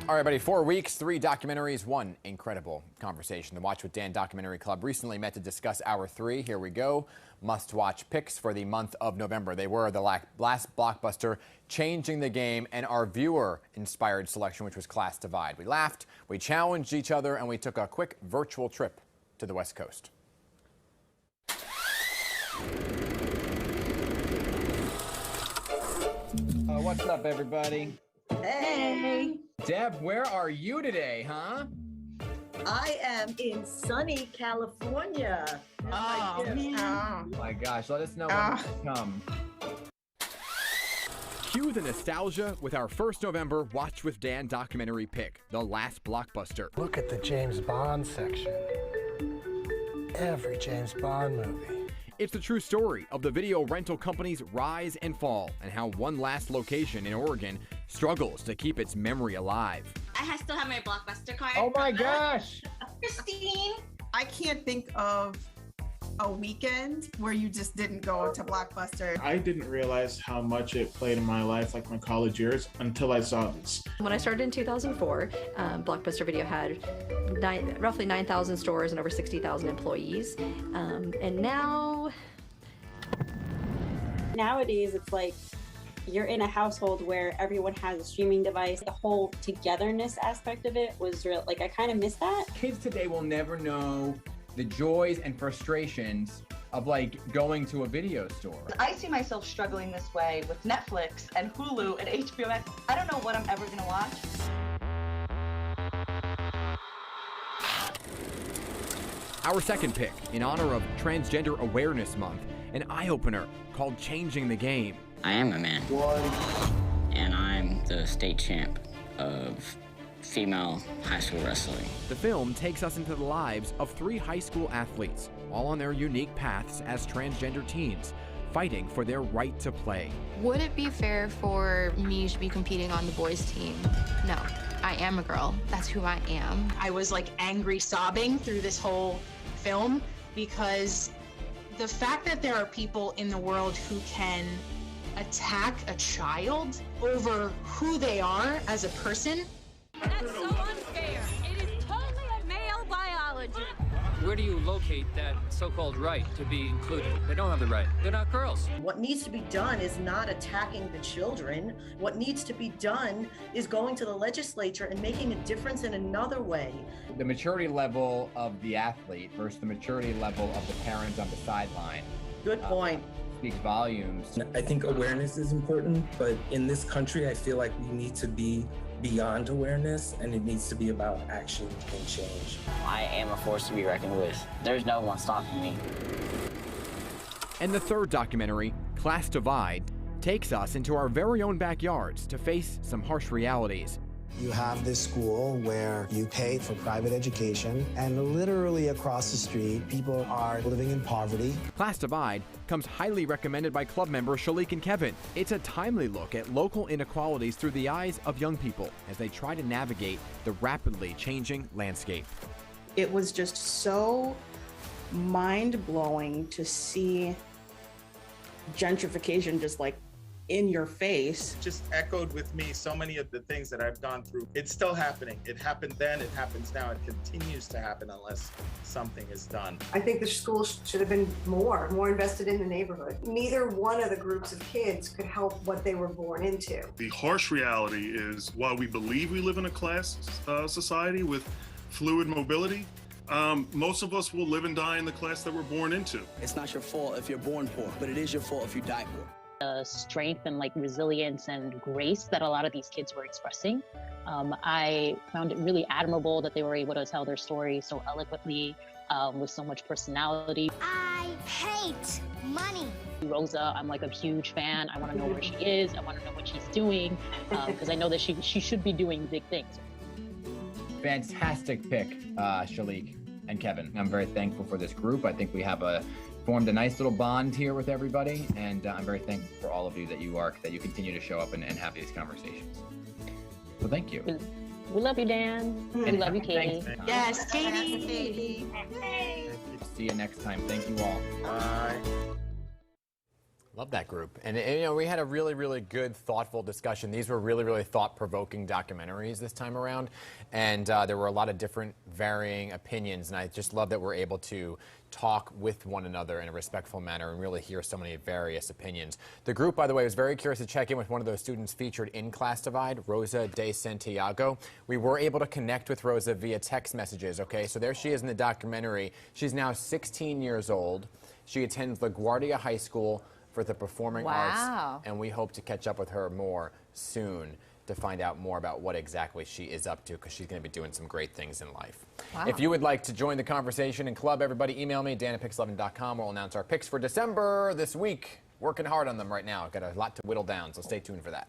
All right, buddy, 4 weeks, 3 documentaries, 1 incredible conversation. The Watch with Dan Documentary Club recently met to discuss Hour 3. Here we go. Must-watch picks for the month of November. They were the Last Blockbuster, Changing the Game, and our viewer-inspired selection, which was Class Divide. We laughed, we challenged each other, and we took a quick virtual trip to the West Coast. What's up, everybody? Hey! Deb, where are you today, huh? I am in sunny California. Oh my gosh, let us know when you come. Cue the nostalgia with our first November Watch with Dan documentary pick, The Last Blockbuster. Look at the James Bond section. Every James Bond movie. It's the true story of the video rental company's rise and fall, and how one last location in Oregon struggles to keep its memory alive. I still have my Blockbuster card. Oh my gosh! Christine! I can't think of a weekend where you just didn't go to Blockbuster. I didn't realize how much it played in my life, like my college years, until I saw this. When I started in 2004, Blockbuster Video had roughly 9,000 stores and over 60,000 employees. And now... Nowadays, it's like you're in a household where everyone has a streaming device. The whole togetherness aspect of it was real. Like, I kind of miss that. Kids today will never know the joys and frustrations of like going to a video store. I see myself struggling this way with Netflix and Hulu and HBO Max. I don't know what I'm ever gonna watch. Our second pick, in honor of Transgender Awareness Month, an eye-opener called Changing the Game. I am a man. And I'm the state champ of female high school wrestling. The film takes us into the lives of 3 high school athletes, all on their unique paths as transgender teens, fighting for their right to play. Would it be fair for me to be competing on the boys' team? No, I am a girl. That's who I am. I was like angry sobbing through this whole film because the fact that there are people in the world who can attack a child over who they are as a person. That's so unfair. It is totally a male biology. Where do you locate that so-called right to be included? They don't have the right. They're not girls. What needs to be done is not attacking the children. What needs to be done is going to the legislature and making a difference in another way. The maturity level of the athlete versus the maturity level of the parents on the sideline. Good point. Speaks volumes. I think awareness is important, but in this country, I feel like we need to be beyond awareness, and it needs to be about action and change. I am a force to be reckoned with. There's no one stopping me. And the third documentary, Class Divide, takes us into our very own backyards to face some harsh realities. You have this school where you pay for private education, and literally across the street, people are living in poverty. Class Divide comes highly recommended by club members Shalik and Kevin. It's a timely look at local inequalities through the eyes of young people as they try to navigate the rapidly changing landscape. It was just so mind-blowing to see gentrification just like in your face. Just echoed with me so many of the things that I've gone through. It's still happening. It happened then, it happens now, it continues to happen unless something is done. I think the school should have been more invested in the neighborhood. Neither one of the groups of kids could help what they were born into. The harsh reality is, while we believe we live in a class society with fluid mobility, most of us will live and die in the class that we're born into. It's not your fault if you're born poor, but it is your fault if you die poor. The strength and like resilience and grace that a lot of these kids were expressing. I found it really admirable that they were able to tell their story so eloquently, with so much personality. I hate money. Rosa, I'm like a huge fan. I want to know where she is. I want to know what she's doing, because I know that she should be doing big things. Fantastic pick, Shalik and Kevin. I'm very thankful for this group. I think we have formed a nice little bond here with everybody, and I'm very thankful for all of you that you continue to show up and have these conversations. So thank you. We love you, Dan. We love you, Katie. Yes, Katie. See you next time. Thank you all. Bye. Love that group. And you know, we had a really, really good, thoughtful discussion. These were really, really thought-provoking documentaries this time around. And there were a lot of different varying opinions. And I just love that we're able to talk with one another in a respectful manner and really hear so many various opinions. The group, by the way, was very curious to check in with one of those students featured in Class Divide, Rosa de Santiago. We were able to connect with Rosa via text messages, okay? So there she is in the documentary. She's now 16 years old. She attends LaGuardia High School for the performing arts, and we hope to catch up with her more soon to find out more about what exactly she is up to, because she's going to be doing some great things in life. Wow. If you would like to join the conversation and club everybody, email me, dan@pix11.com. We'll announce our picks for December this week. Working hard on them right now. I've got a lot to whittle down, so stay tuned for that.